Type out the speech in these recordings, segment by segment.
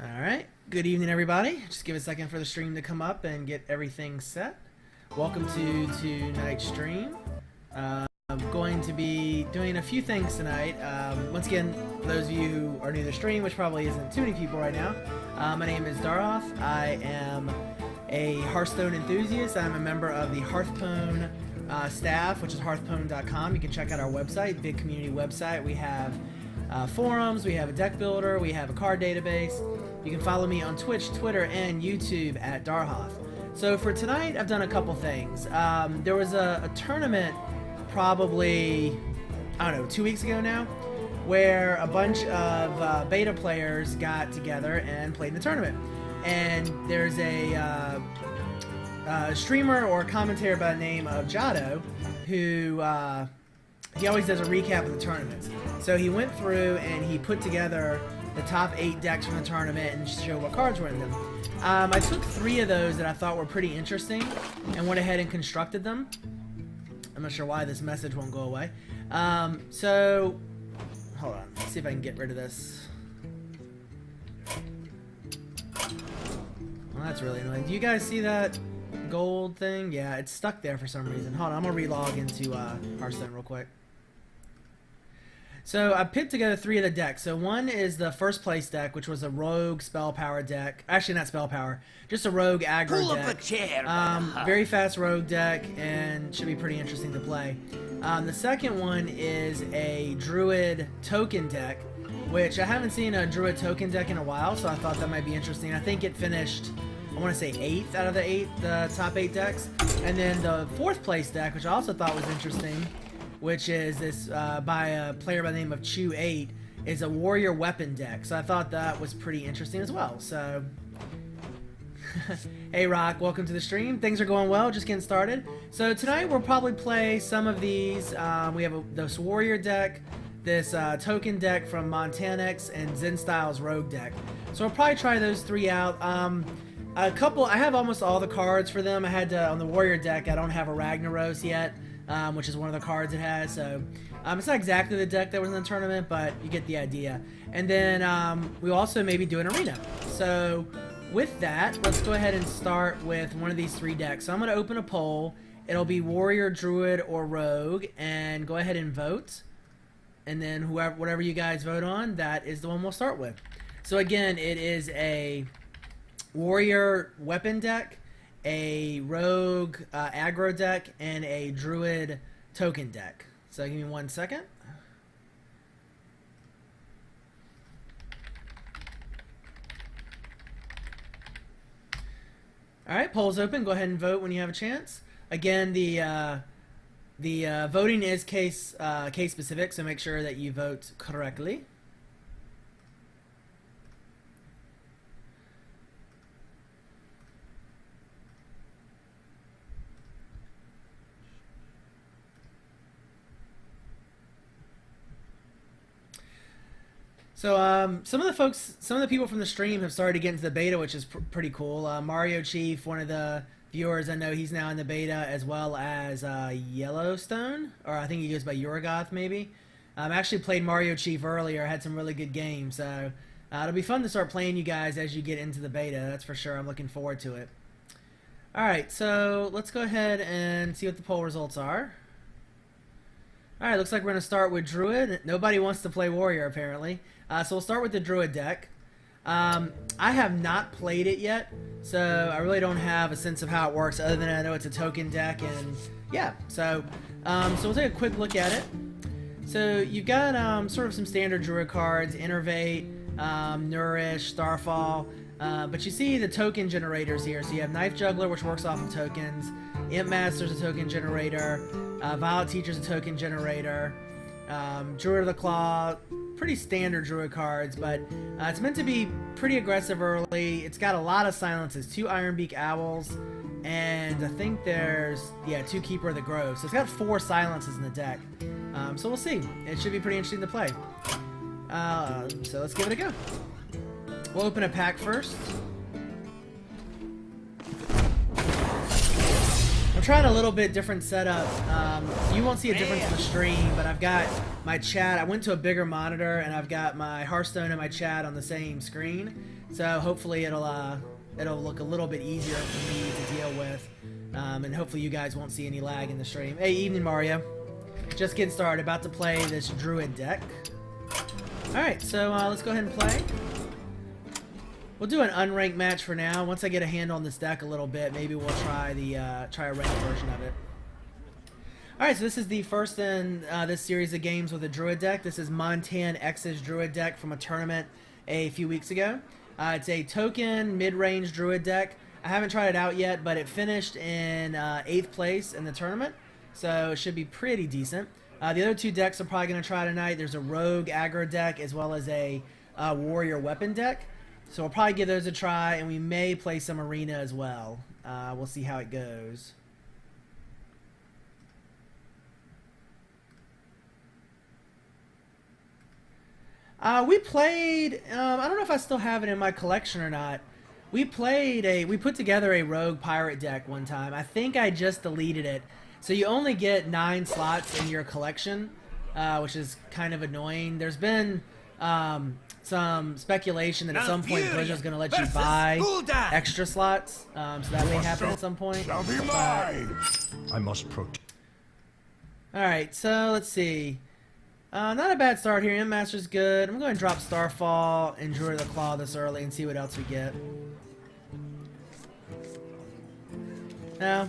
Alright, good evening everybody. Just give a second for the stream to come up and get everything set. Welcome to tonight's stream. I'm going to be doing a few things tonight. Once again, for those of you who are new to the stream, which probably isn't too many people right now, my name is Daroth. I am a Hearthstone enthusiast. I'm a member of the Hearthstone staff, which is hearthstone.com. You can check out our website, big community website. We have forums, we have a deck builder, we have a card database. You can follow me on Twitch, Twitter, and YouTube at Darhoth. So for tonight, I've done a couple things. There was a tournament probably, I don't know, 2 weeks ago now, where a bunch of beta players got together and played in the tournament. And there's a streamer or commentator by the name of Jado who he always does a recap of the tournaments. So he went through and he put together the top 8 decks from the tournament and showed what cards were in them. I took 3 of those that I thought were pretty interesting and went ahead and constructed them. I'm not sure why this message won't go away. So, hold on. Let's see if I can get rid of this. Well, that's really annoying. Do you guys see that gold thing? Yeah, it's stuck there for some reason. Hold on, I'm going to relog into Hearthstone real quick. So I put together 3 of the decks. So one is the first place deck, which was a rogue spell power deck. Actually, not spell power, just a rogue aggro Pull deck. up a chair. Very fast rogue deck and should be pretty interesting to play. The second one is a druid token deck, which I haven't seen a druid token deck in a while, so I thought that might be interesting. I think it finished, I want to say 8th out of the top 8 decks. And then the fourth place deck, which I also thought was interesting, which is this by a player by the name of Chew8, is a warrior weapon deck. So I thought that was pretty interesting as well. So, hey Rock, welcome to the stream. Things are going well, just getting started. So tonight we'll probably play some of these. We have this warrior deck, this token deck from Montanix, and Zen Styles rogue deck. So we'll probably try those 3 out. I have almost all the cards for them. I had to, on the warrior deck, I don't have a Ragnaros yet. Which is one of the cards it has. So it's not exactly the deck that was in the tournament, but you get the idea. And then we also maybe do an arena. So with that, let's go ahead and start with one of these 3 decks. So I'm going to open a poll. It'll be warrior, druid, or rogue, and go ahead and vote. And then whatever you guys vote on, that is the one we'll start with. So again, it is a warrior weapon deck, a rogue aggro deck, and a druid token deck. So give me 1 second. Alright, poll's open. Go ahead and vote when you have a chance. Again, the voting is case specific, so make sure that you vote correctly. So some of the people from the stream have started to get into the beta, which is pretty cool. Mario Chief, one of the viewers, I know he's now in the beta, as well as Yellowstone, or I think he goes by Uragoth maybe. Actually played Mario Chief earlier, had some really good games, so it'll be fun to start playing you guys as you get into the beta, that's for sure. I'm looking forward to it. Alright, so let's go ahead and see what the poll results are. Alright, looks like we're going to start with Druid. Nobody wants to play Warrior, apparently. So we'll start with the Druid deck. I have not played it yet, so I really don't have a sense of how it works, other than I know it's a token deck, and yeah. So we'll take a quick look at it. So you've got sort of some standard Druid cards, Innervate, Nourish, Starfall, but you see the token generators here. So you have Knife Juggler, which works off of tokens, Imp Master's a token generator, Violet Teacher's a token generator, Druid of the Claw, pretty standard Druid cards, but it's meant to be pretty aggressive early. It's got a lot of silences, 2 Ironbeak Owls, and I think there's, 2 Keeper of the Grove. So it's got 4 silences in the deck. So we'll see. It should be pretty interesting to play. So let's give it a go. We'll open a pack first. I'm trying a little bit different setup. You won't see a difference in the stream, but I've got my chat. I went to a bigger monitor, and I've got my Hearthstone and my chat on the same screen. So hopefully it'll look a little bit easier for me to deal with, and hopefully you guys won't see any lag in the stream. Hey, evening Mario. Just getting started. About to play this Druid deck. All right, so let's go ahead and play. We'll do an unranked match for now. Once I get a handle on this deck a little bit, maybe we'll try a ranked version of it. Alright, so this is the first in this series of games with a Druid deck. This is Montan X's Druid deck from a tournament a few weeks ago. It's a token mid-range Druid deck. I haven't tried it out yet, but it finished in 8th place in the tournament, so it should be pretty decent. The other two decks I'm probably going to try tonight. There's a Rogue aggro deck as well as a Warrior weapon deck. So we'll probably give those a try, and we may play some Arena as well. We'll see how it goes. We played, I don't know if I still have it in my collection or not. We put together a Rogue Pirate deck one time. I think I just deleted it. So you only get 9 slots in your collection, which is kind of annoying. There's been some speculation that at some point Blizzard's going to let you buy extra slots, so that may happen at some point. I must protect. Alright, so let's see. Not a bad start here. M-Master's good. I'm going to drop Starfall and Druid of the Claw this early and see what else we get. Now,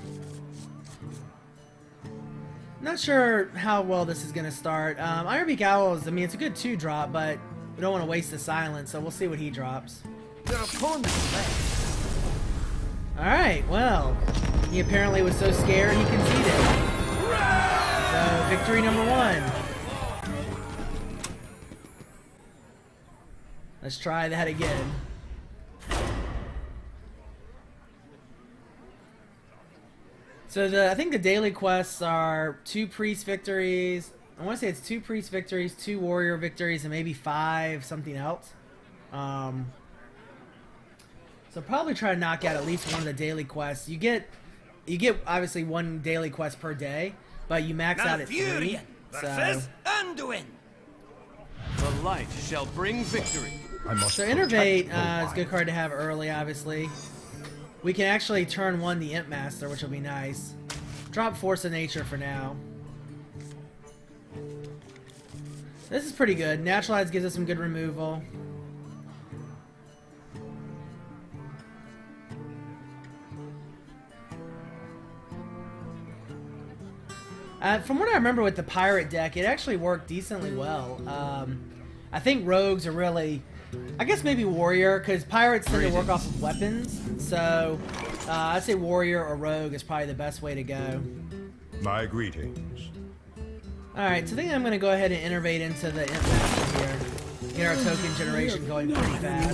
not sure how well this is going to start. Ironbeak Owls, I mean, it's a good 2-drop, but we don't want to waste the silence, so we'll see what he drops. Alright, well, he apparently was so scared he conceded. So, victory number 1. Let's try that again. So I think the daily quests are 2 priest victories. I want to say it's 2 priest victories, 2 warrior victories, and maybe 5 something else. So probably try to knock out at least one of the daily quests. You get obviously 1 daily quest per day, but you max out at 3. So the light shall bring victory. So Innervate is a good card to have early, obviously. We can actually turn 1 the Imp Master, which will be nice. Drop Force of Nature for now. This is pretty good. Naturalize gives us some good removal. From what I remember with the Pirate deck, it actually worked decently well. I think Rogues are really... I guess maybe Warrior, because Pirates tend to work off of weapons. So, I'd say Warrior or Rogue is probably the best way to go. My greetings. Alright, so I think I'm going to go ahead and innervate into the Imp Master here. Get our token generation going pretty fast.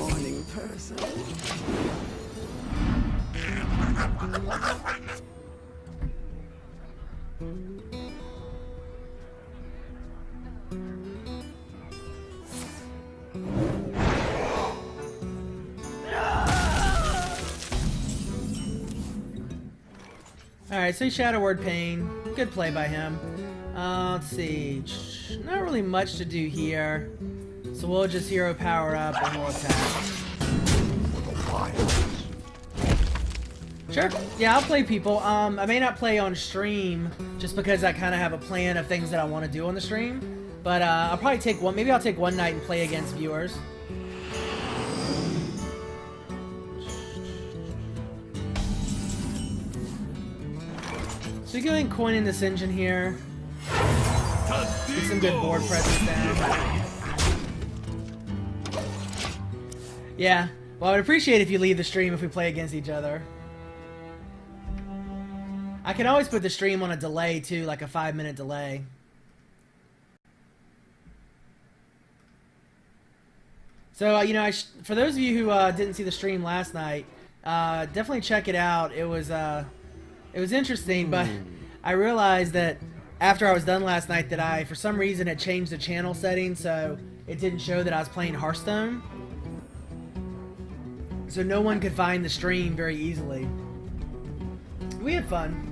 Alright, so Shadow Word Pain. Good play by him. Let's see. Not really much to do here. So we'll just hero power up and we'll attack. Sure. Yeah, I'll play people. I may not play on stream just because I kind of have a plan of things that I want to do on the stream. But I'll probably take one. Maybe I'll take one night and play against viewers. So we go ahead and coin in this engine here. Get some good board presence down. Yeah. Well, I would appreciate if you leave the stream if we play against each other. I can always put the stream on a delay too, like a 5-minute delay. So, you know, for those of you who didn't see the stream last night, definitely check it out. It was interesting, but I realized that after I was done last night that I, for some reason, had changed the channel setting, so it didn't show that I was playing Hearthstone. So no one could find the stream very easily. We had fun.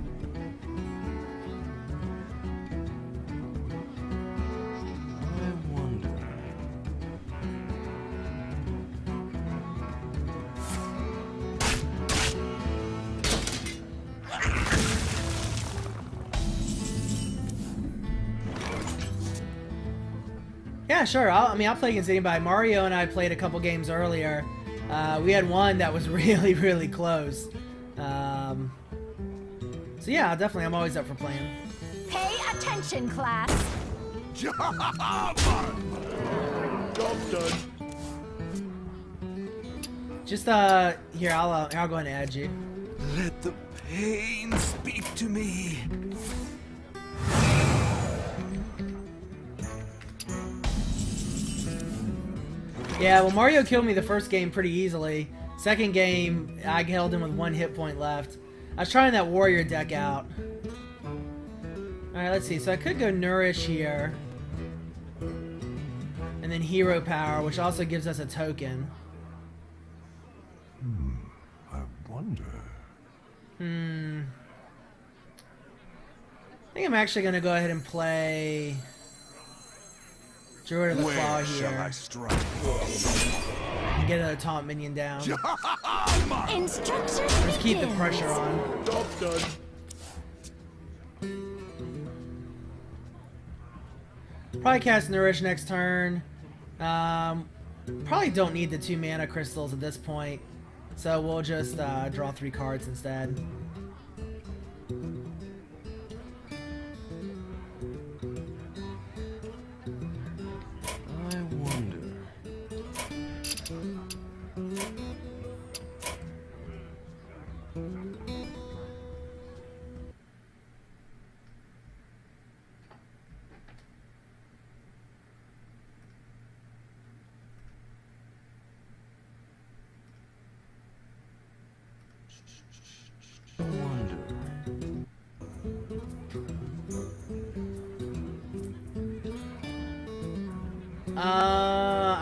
Yeah, sure. I'll play against anybody. Mario and I played a couple games earlier. We had one that was really, really close. So yeah, definitely, I'm always up for playing. Pay attention, class. Job done. Just here, I'll go ahead and add you. Let the pain speak to me. Yeah, well, Mario killed me the first game pretty easily. Second game, I held him with 1 hit point left. I was trying that warrior deck out. Alright, let's see. So I could go Nourish here. And then Hero Power, which also gives us a token. I wonder. I think I'm actually going to go ahead and play Druid of the Claw Where shall I here. strike? And get a taunt minion down. Instructions Just keep the begin. pressure on. Job done. Probably cast Nourish next turn. Probably don't need the 2 mana crystals at this point. So we'll just draw 3 cards instead. I wonder.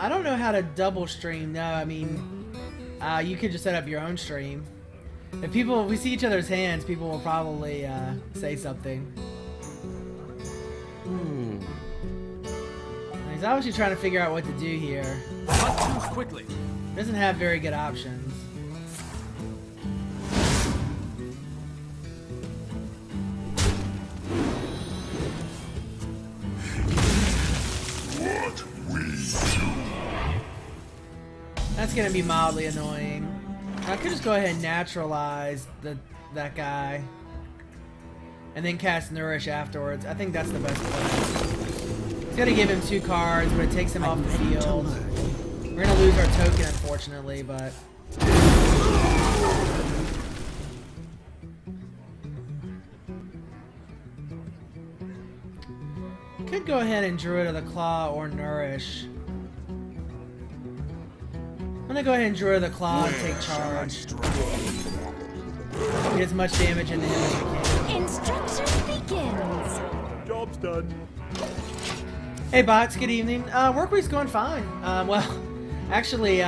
I don't know how to double stream. No, I mean, you could just set up your own stream. If we see each other's hands, people will probably say something. He's obviously trying to figure out what to do here. Not too quickly. Doesn't have very good options. What we That's gonna be mildly annoying. I could just go ahead and naturalize that guy. And then cast Nourish afterwards. I think that's the best play. It's gonna give him 2 cards, but it takes him off the field. We're gonna lose our token, unfortunately, but... Could go ahead and Druid of the Claw or Nourish. I'm gonna go ahead and Druid of the Claw and take charge. Get as much damage into him as we can. Instructions begins. Job's done. Hey bots, good evening. Work week's going fine. Well, actually,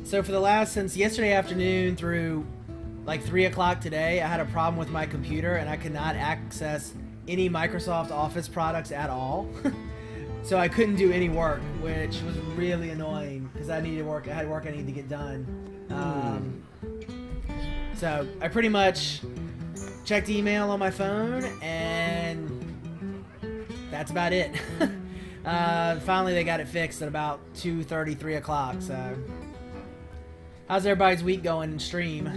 so for the since yesterday afternoon through like 3 o'clock today, I had a problem with my computer and I could not access any Microsoft Office products at all. So I couldn't do any work, which was really annoying because I needed work. I had work I needed to get done. So I pretty much checked email on my phone and that's about it. Finally they got it fixed at about 2:30, 3 o'clock. So how's everybody's week going in stream?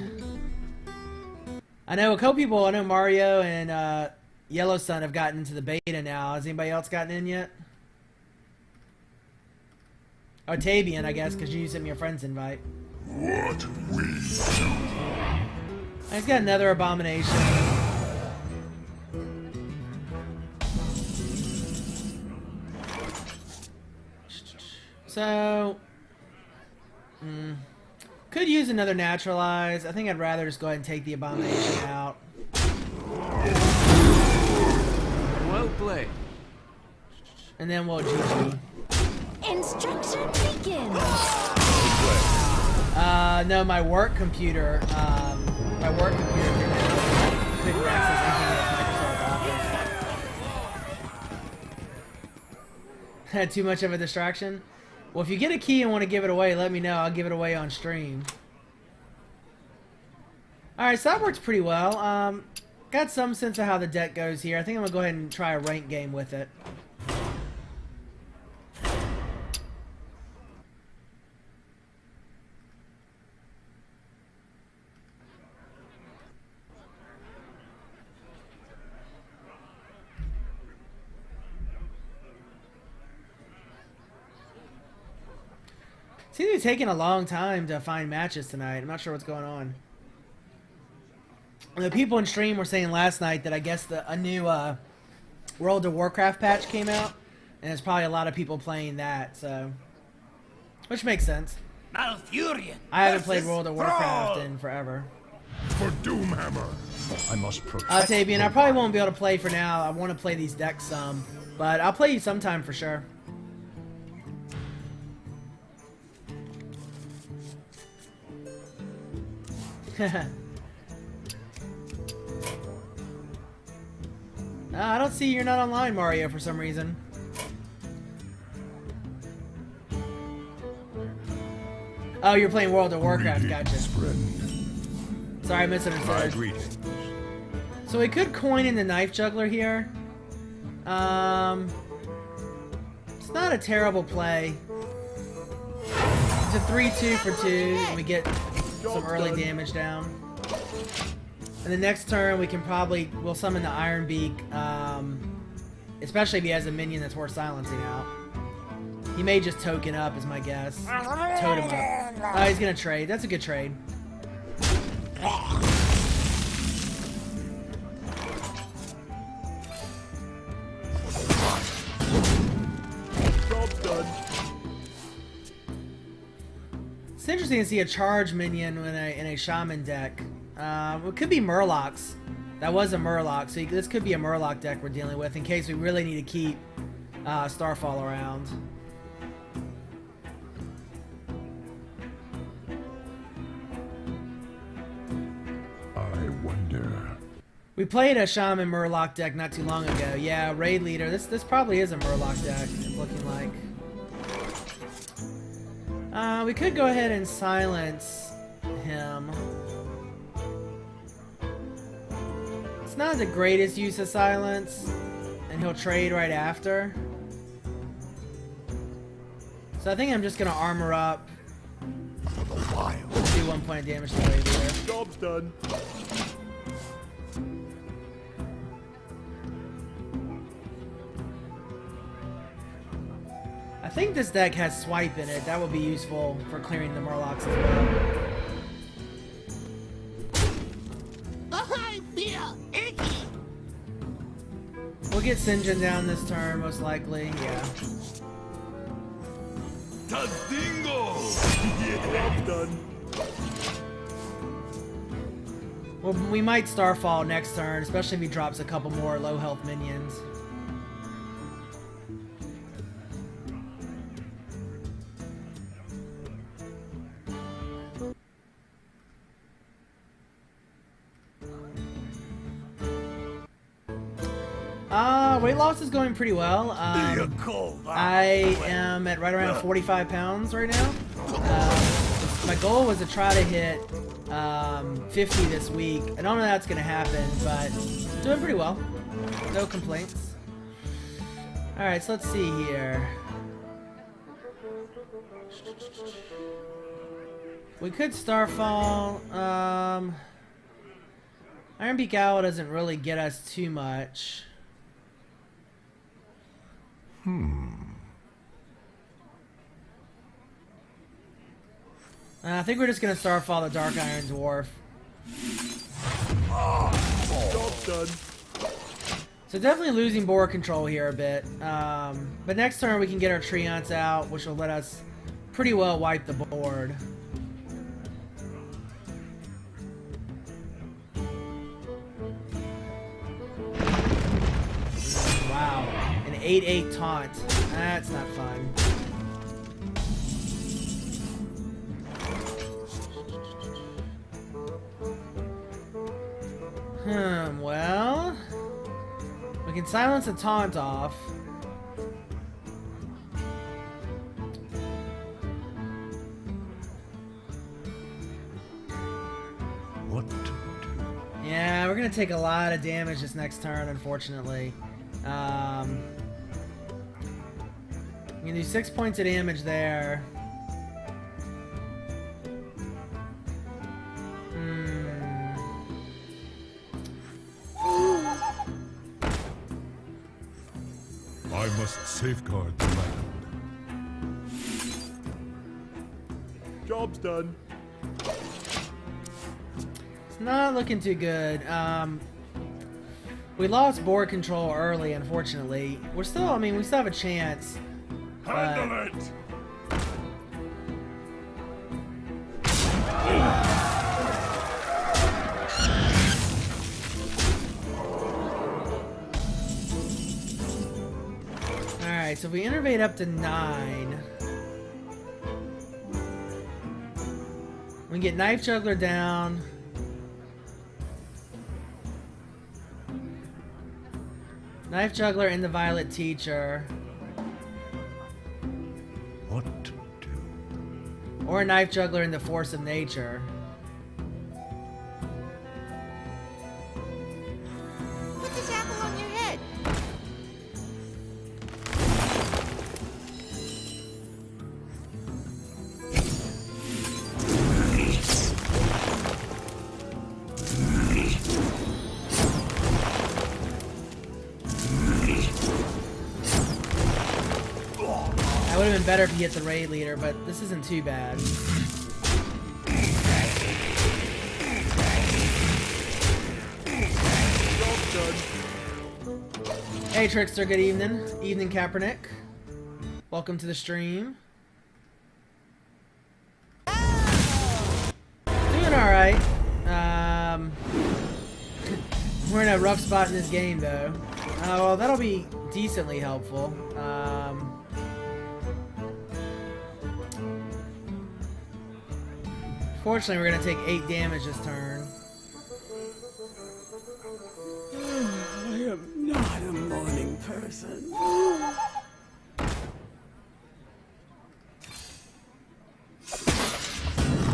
I know a couple people, I know Mario and Yellowstone have gotten into the beta now. Has anybody else gotten in yet? Oh, Tabian, I guess, because you sent me a friend's invite. What we do. He's got another abomination. So, could use another naturalize. I think I'd rather just go ahead and take the abomination out. Well played. And then we'll GG. Instruction begins. No, my work computer, couldn't access anything else Microsoft Office. Had too much of a distraction? Well, if you get a key and want to give it away, let me know. I'll give it away on stream. Alright, so that works pretty well. Got some sense of how the deck goes here. I think I'm going to go ahead and try a rank game with it. Seems to be taking a long time to find matches tonight. I'm not sure what's going on. The people in stream were saying last night that I guess a new World of Warcraft patch came out, and there's probably a lot of people playing that, so which makes sense. Malfurion. I haven't played World of Warcraft in forever. For Doomhammer. I must protect. Tavian, I probably won't be able to play for now. I want to play these decks some, but I'll play you sometime for sure. I don't see you're not online, Mario, for some reason. Oh, you're playing World of Warcraft, gotcha. Friend. Sorry, I My misunderstood. greetings. So we could coin in the Knife Juggler here. It's not a terrible play. It's a 3-2 for 2, and we get some early damage down. And the next turn we can we'll summon the Iron Beak, especially if he has a minion that's worth silencing out. He may just token up is my guess. Totem up. Oh, he's gonna trade. That's a good trade. Job's done. It's interesting to see a charge minion in a shaman deck. It could be Murlocs. That was a Murloc, so this could be a Murloc deck we're dealing with in case we really need to keep Starfall around. I wonder. We played a Shaman Murloc deck not too long ago. Yeah, Raid Leader. This probably is a Murloc deck, it's looking like. We could go ahead and silence him. It's not the greatest use of silence, and he'll trade right after. So I think I'm just gonna armor up. For the wild. Do 1 point of damage to the Raid Leader. Job's done. I think this deck has Swipe in it. That would be useful for clearing the Murlocs as well. I feel icky. We'll get Sinjin down this turn, most likely. Yeah. Tadingo. Job's done. Well, we might Starfall next turn, especially if he drops a couple more low health minions. Weight loss is going pretty well. I am at right around 45 pounds right now. My goal was to try to hit 50 this week. I don't know that's going to happen, but doing pretty well. No complaints. Alright, so let's see here. We could Starfall. Iron Beak Owl doesn't really get us too much. I think we're just gonna Starfall the Dark Iron Dwarf. Job's done. So definitely losing board control here a bit. But next turn we can get our Treants out, which will let us pretty well wipe the board. Wow, an 8/8 taunt. That's not fun. Well, we can silence a taunt off. What to do? Yeah, we're gonna take a lot of damage this next turn, unfortunately. We can do 6 points of damage there. I must safeguard the land. Job's done. It's not looking too good. We lost board control early, unfortunately. We're still, I mean, we still have a chance. Handle it. Alright, so if we innervate up to 9, we can get Knife Juggler down. Knife Juggler and the Violet Teacher. What to do? Or Knife Juggler and the Force of Nature. Put this apple on your head. That would have been better if you hit the raid leader, but this isn't too bad. Job's done. Hey Trickster, good evening. Evening Kaepernick. Welcome to the stream. Doing alright. We're in a rough spot in this game though. Well, that'll be decently helpful. Fortunately, we're gonna take 8 damage this turn. I am not a morning person.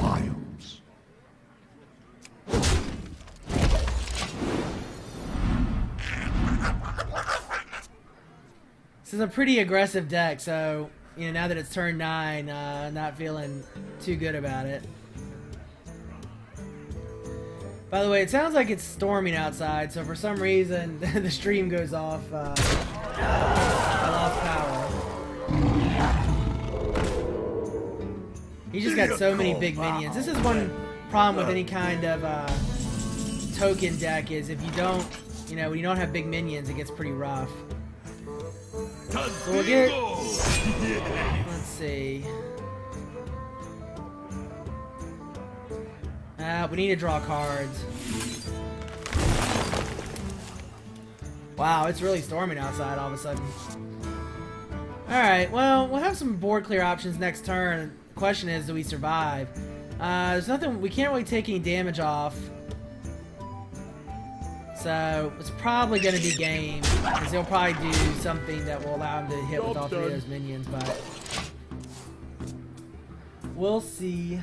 Miles. This is a pretty aggressive deck, so you know now that it's turn 9, not feeling too good about it. By the way, it sounds like it's storming outside, so for some reason the stream goes off. I lost power. He just got so many big minions. This is one problem with any kind of token deck is if you don't, you know, when you don't have big minions, it gets pretty rough. So we'll get. Let's see. We need to draw cards. Wow, it's really storming outside all of a sudden. Alright, well, we'll have some board clear options next turn. The question is, do we survive? There's nothing, we can't really take any damage off. So, it's probably going to be game. Because he'll probably do something that will allow him to hit with all 3 of those minions, but we'll see.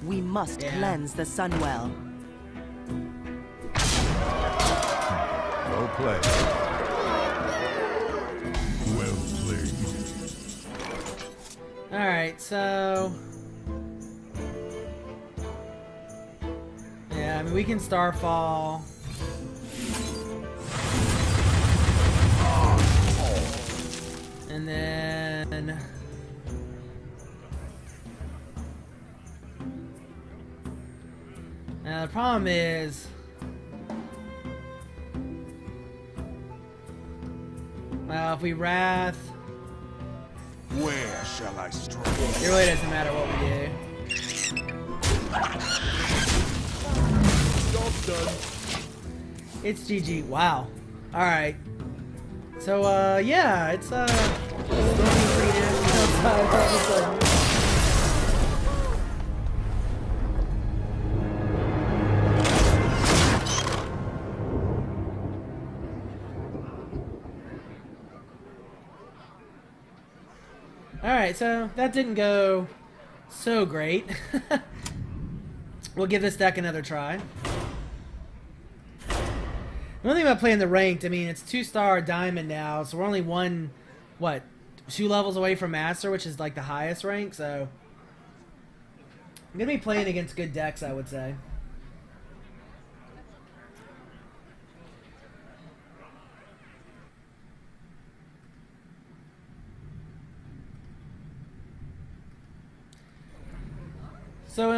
We must cleanse the Sunwell. Well played. Well played. Alright, so yeah, I mean we can Starfall. And then now the problem is well, if we Wrath, Where shall I strike? it really doesn't matter what we do. Job's done. It's GG. Wow. Alright. So, yeah, it's, storming pretty nasty outside all of a sudden. Alright, so that didn't go so great. We'll give this deck another try. The only thing about playing the ranked, I mean, it's 2-star diamond now, so we're only 2 levels away from master, which is like the highest rank, so I'm gonna be playing against good decks, I would say. So,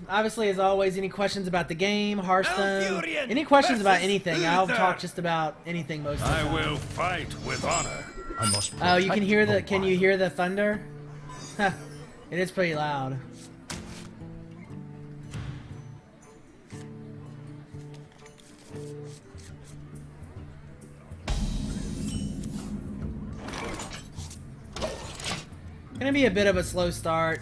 obviously, as always, any questions about the game, Hearthstone, Elfurian any questions about versus anything, I'll Uther. talk just about anything most of the I time. will fight with honor. I must. Oh, you can protect hear the can you hear the thunder? Huh, it is pretty loud. Gonna be a bit of a slow start.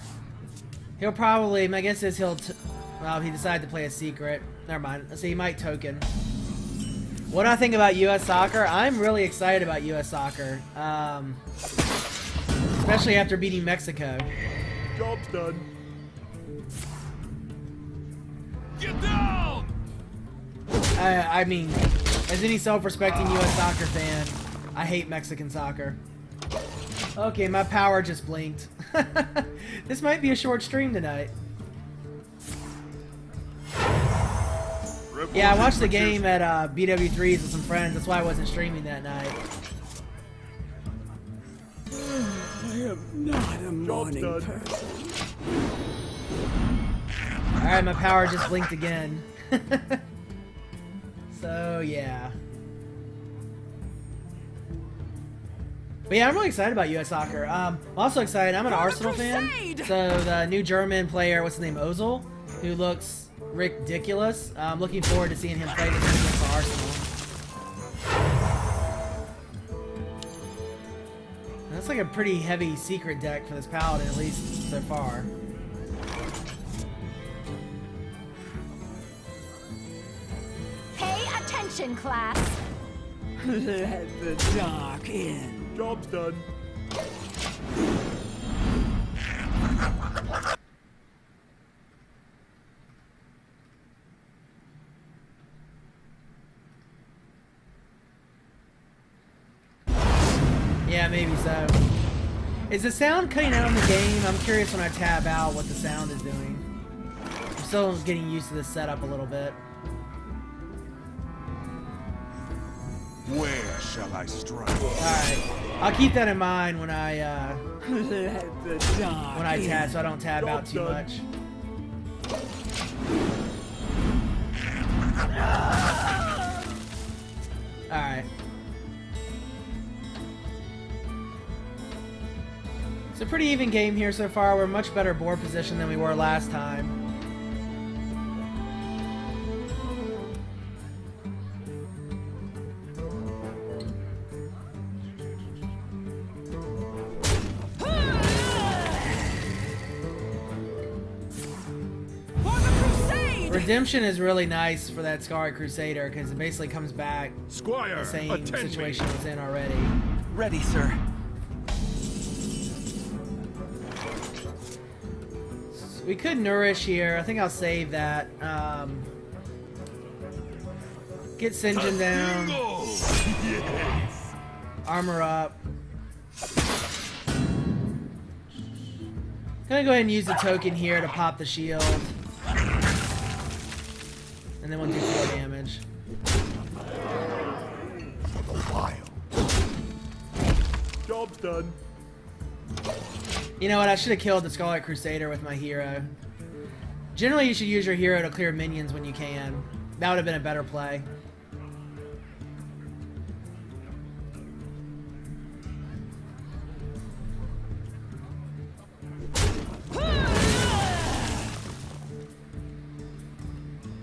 He'll probably, my guess is well, he decided to play a secret. Never mind. So he might token. What do I think about U.S. soccer? I'm really excited about U.S. soccer. Especially after beating Mexico. Job's done. Get down! I mean, as any self-respecting U.S. soccer fan, I hate Mexican soccer. Okay, my power just blinked. This might be a short stream tonight. Yeah, I watched the game at BW3's with some friends. That's why I wasn't streaming that night. I am not a morning done. person. Alright, my power just blinked again. So, yeah. But yeah, I'm really excited about U.S. soccer. I'm also excited. I'm an Arsenal fan. So the new German player, what's his name, Ozil, who looks ridiculous. I'm looking forward to seeing him play this weekend for Arsenal. That's like a pretty heavy secret deck for this Paladin, at least so far. Pay attention, class. Let the dark in. Job's done. Yeah, maybe so. Is the sound cutting out in the game? I'm curious when I tab out what the sound is doing. I'm still getting used to this setup a little bit. Where shall I strike? Alright. I'll keep that in mind when I Let the dark when I in. tab so I don't tab out too much. Alright. It's a pretty even game here so far. We're much better board position than we were last time. For the crusade! Redemption is really nice for that Scarlet Crusader because it basically comes back Squire, the same attend situation me. it was in already. Ready, sir. We could nourish here. I think I'll save that. Get Sinjin down. Yes. Armor up. Gonna go ahead and use the token here to pop the shield. And then we'll do 4 damage. Wild. Job's done. You know what? I should have killed the Scarlet Crusader with my hero. Generally, you should use your hero to clear minions when you can. That would have been a better play.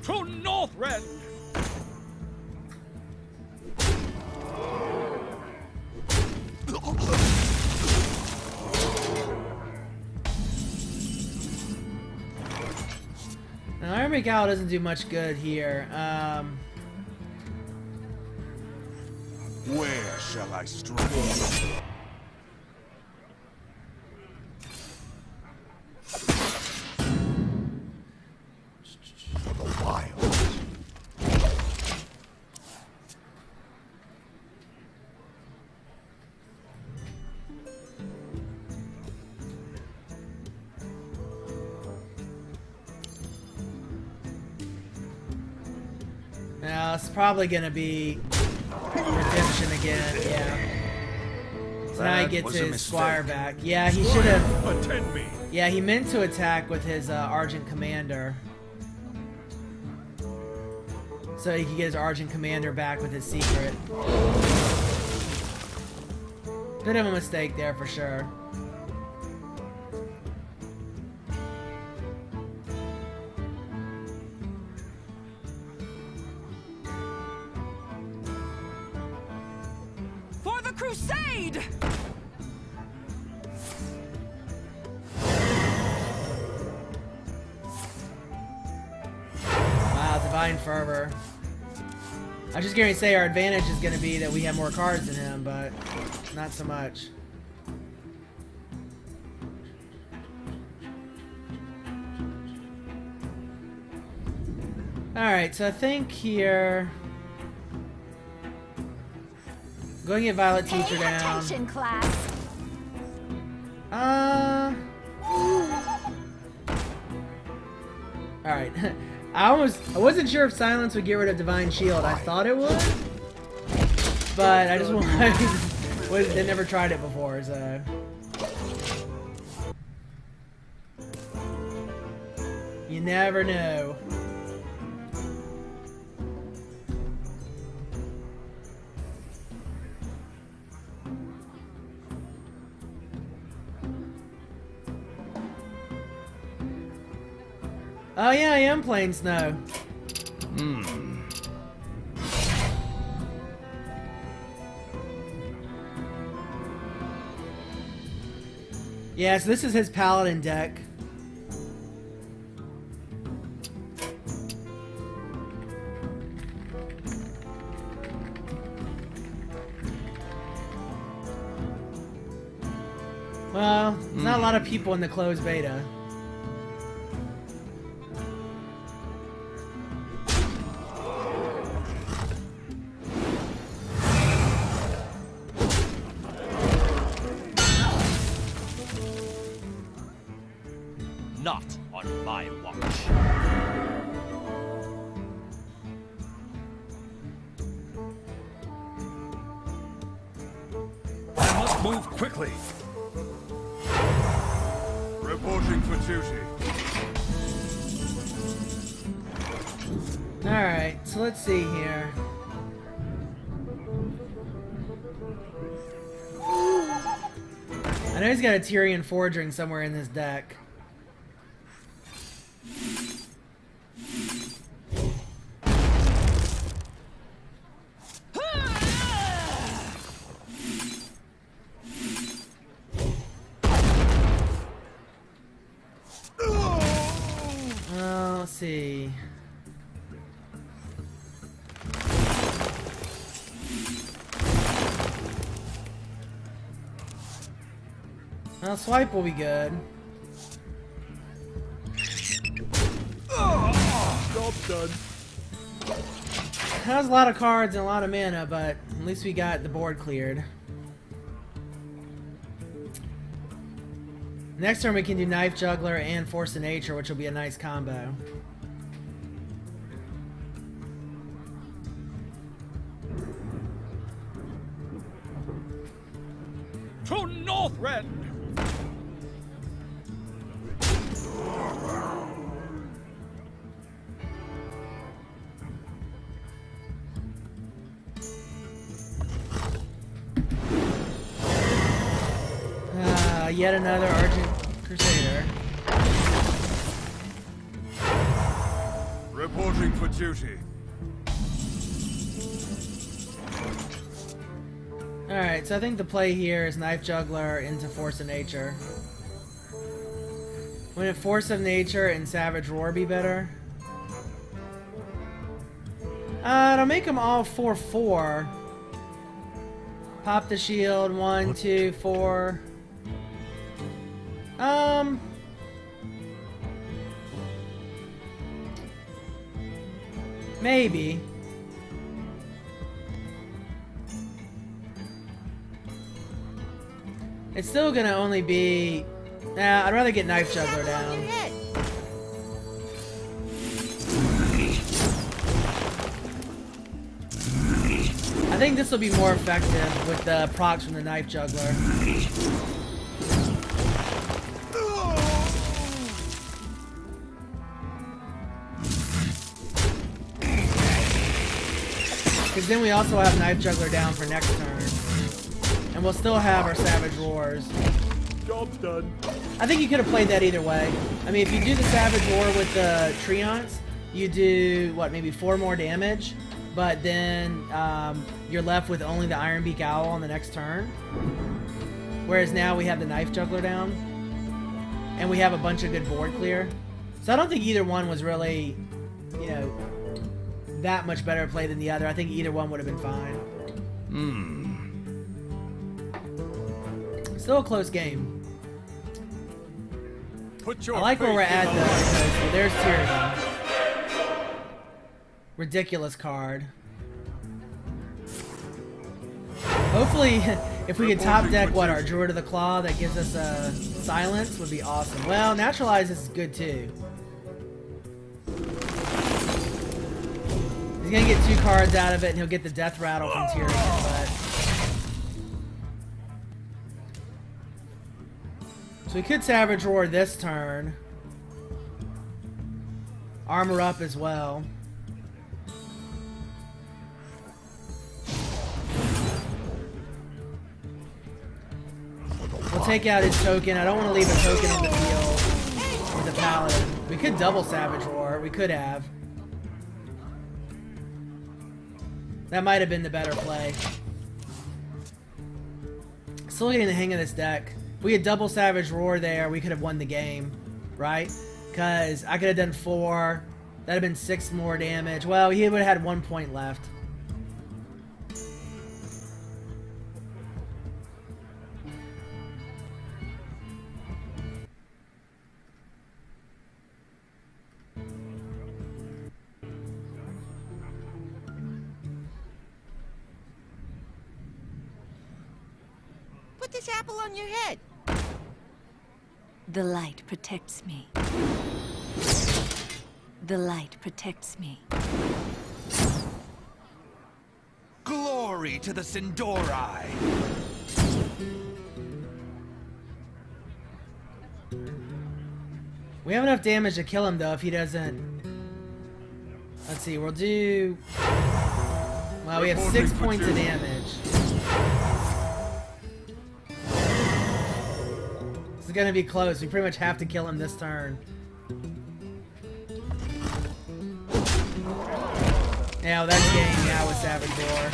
To Northrend. Now, Iron Miguel doesn't do much good here. Where shall I strike? Wild. Now, it's probably gonna be Redemption again, yeah. So now he That gets was a his mistake. squire back. Yeah, he should have. Attend me. Yeah, he meant to attack with his Argent Commander. So he could get his Argent Commander back with his secret. Bit of a mistake there for sure. For the crusade! Wow, Divine Fervor. I was just going to say our advantage is going to be that we have more cards than him, but not so much. Alright, so I think here... Going to get Violet Pay Teacher down. attention, class. Alright. I wasn't sure if Silence would get rid of Divine Shield. I thought it would. But I just they never tried it before, so. You never know. Oh yeah, I am playing Snow. Yeah, so this is his Paladin deck. Well, there's not a lot of people in the closed beta. Not on my watch. I must move quickly. Reporting for duty. Alright, so let's see here. I know he's got a Tyrian Forging somewhere in this deck. Let's see. Well, swipe will be good. Job done. Has a lot of cards and a lot of mana, but at least we got the board cleared. Next turn we can do Knife Juggler and Force of Nature, which will be a nice combo. To Northrend. Yet another Argent Crusader. Reporting for duty. Alright, so I think the play here is Knife Juggler into Force of Nature. Wouldn't Force of Nature and Savage Roar be better? It'll make them all 4/4. Pop the shield, 1, 2, 4. Maybe. It's still gonna only be... Nah, I'd rather get Knife Juggler down. I I think this will be more effective with the procs from the Knife Juggler. Because then we also have Knife Juggler down for next turn. And we'll still have our Savage Roars. Job's done. I think you could have played that either way. I mean, if you do the Savage Roar with the Treants, you do, what, maybe 4 more damage, but then you're left with only the Iron Beak Owl on the next turn. Whereas now we have the Knife Juggler down, and we have a bunch of good board clear. So I don't think either one was really, you know, that much better play than the other. I think either one would have been fine. Still a close game. Put your I like where we're faith at in though. the light. Because there's Tyrion. Ridiculous card. Hopefully, if we could top deck what, our Druid of the Claw that gives us silence would be awesome. Well, Naturalize is good too. He's gonna get 2 cards out of it, and he'll get the Death Rattle from Tyrion. But so we could Savage Roar this turn. Armor up as well. We'll take out his token. I don't want to leave a token on the field with the Paladin. We could double Savage Roar. We could have. That might have been the better play. Still getting the hang of this deck. If we had double Savage Roar there, we could have won the game, right? Because I could have done 4. That'd have been 6 more damage. Well, he would have had 1 point left. Put this apple on your head. The light protects me. The light protects me. Glory to the Sindori! We have enough damage to kill him, though, if he doesn't... Let's see, we'll do... Well, we have 6 points of damage. This is gonna be close. We pretty much have to kill him this turn. Yeah, well, that's game now with Savage Roar.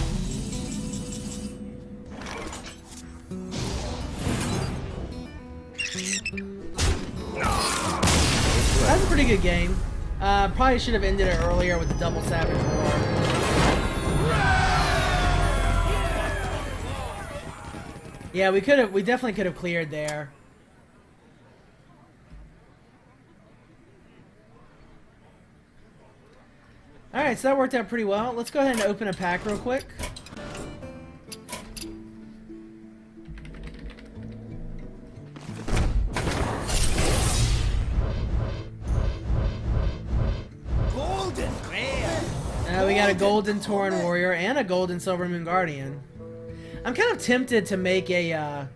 That's a pretty good game. Probably should have ended it earlier with the double Savage Roar. Yeah, we could have. We definitely could have cleared there. All right, so that worked out pretty well. Let's go ahead and open a pack real quick. Golden rare! We got a Golden Tauren Warrior and a Golden Silver Moon Guardian. I'm kind of tempted to make a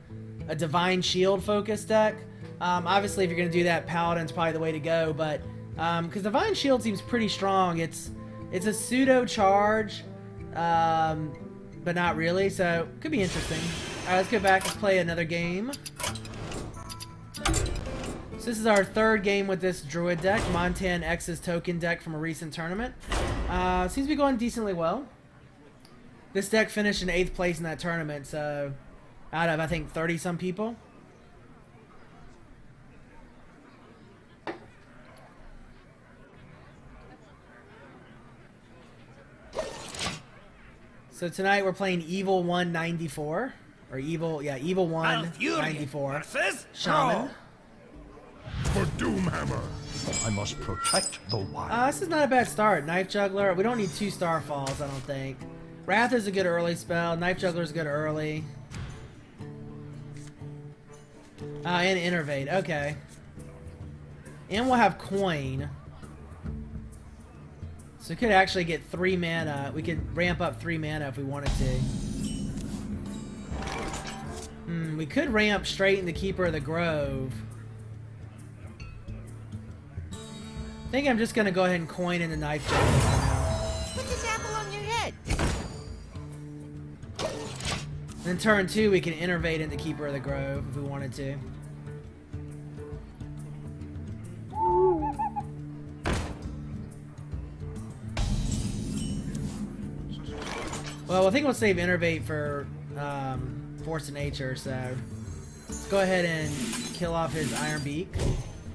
Divine Shield focus deck. Obviously, if you're going to do that, Paladin's probably the way to go, but because Divine Shield seems pretty strong. It's a pseudo charge, but not really, so could be interesting. All right, let's go back. Let's play another game. So this is our 3rd game with this Druid deck, Montan X's token deck from a recent tournament. Seems to be going decently well. This deck finished in 8th place in that tournament, so out of, I think, 30-some people. So tonight we're playing Evil 194, or Evil 194. Shaman. For Doomhammer. I must protect the wild. This is not a bad start. Knife Juggler. We don't need 2 Starfalls, I don't think. Wrath is a good early spell. Knife Juggler is good early. And Innervate. Okay. And we'll have Coin. So we could actually get 3 mana. We could ramp up 3 mana if we wanted to. We could ramp straight into Keeper of the Grove. I think I'm just gonna go ahead and coin in the Knife Jacket for now. Put this apple on your head. Then turn 2, we can innervate into Keeper of the Grove if we wanted to. Well, I think we'll save Innervate for Force of Nature, so let's go ahead and kill off his Iron Beak.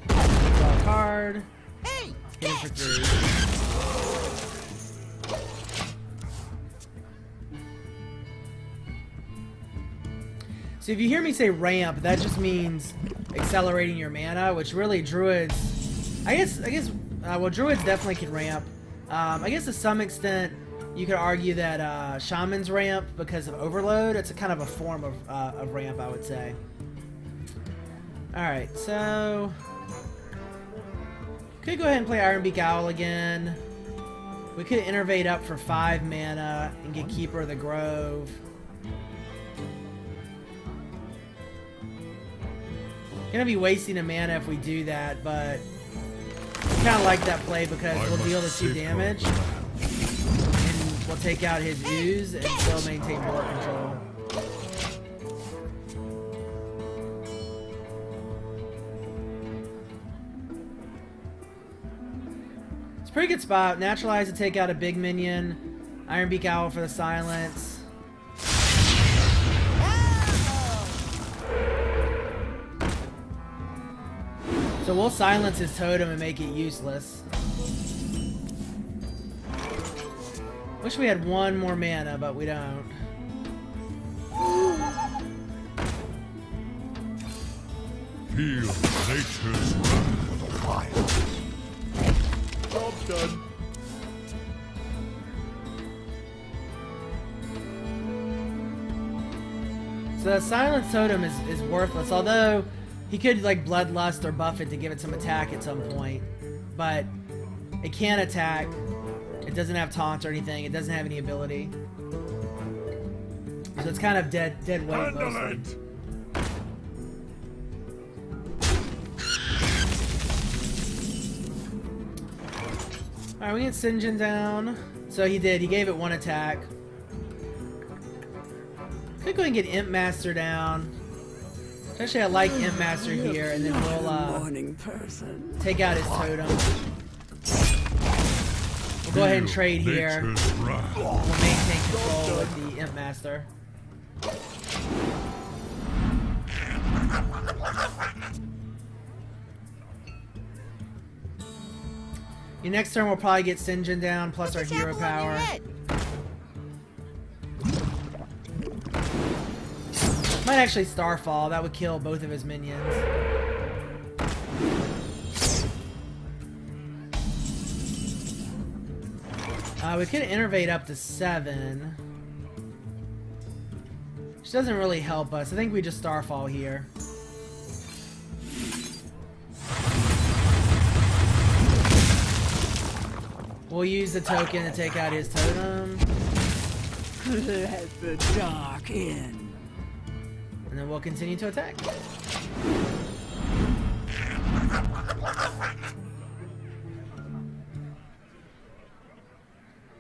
Draw a card. Hey, Hit him for 3. So if you hear me say ramp, that just means accelerating your mana, which really druids, I guess, well, druids definitely can ramp. I guess to some extent, you could argue that shamans ramp because of overload. It's a kind of a form of ramp, I would say. Alright, so could go ahead and play Iron Beak Owl again. We could innervate up for 5 mana and get Keeper of the Grove. Gonna be wasting a mana if we do that, but I kind of like that play because we'll deal the 2 damage and we'll take out his ooze and still maintain board control. It's a pretty good spot. Naturalize to take out a big minion. Iron Beak Owl for the silence. So we'll silence his totem and make it useless. Wish we had 1 more mana, but we don't. Feel nature's wrath with violence. Job done. So the silence totem is worthless, although he could like Bloodlust or buff it to give it some attack at some point. But it can't attack. It doesn't have taunt or anything. It doesn't have any ability. So it's kind of dead weight mostly. Alright, we get Sinjin down. So he did. He gave it 1 attack. Could go and get Imp Master down. Actually, I like Imp Master here, and then we'll Morning person. take out his totem. We'll go ahead and trade here. Nature's wrath. We'll maintain control with the Imp Master. Your next turn we'll probably get Sinjin down plus our put this hero apple on your power. head. Might actually Starfall. That would kill both of his minions. We could innervate up to 7. Which doesn't really help us. I think we just Starfall here. We'll use the token to take out his totem. Let the dark in. And then we'll continue to attack.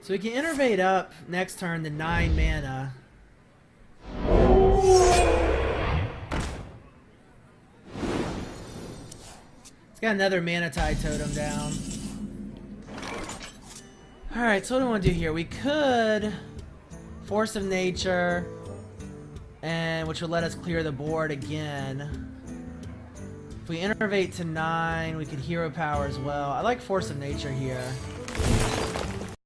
So we can innervate up next turn to 9 mana. It's got another Mana Tide totem down. Alright, so what do we want to do here? We could Force of Nature, and which will let us clear the board again. If we innervate to 9, we could hero power as well. I like Force of Nature here.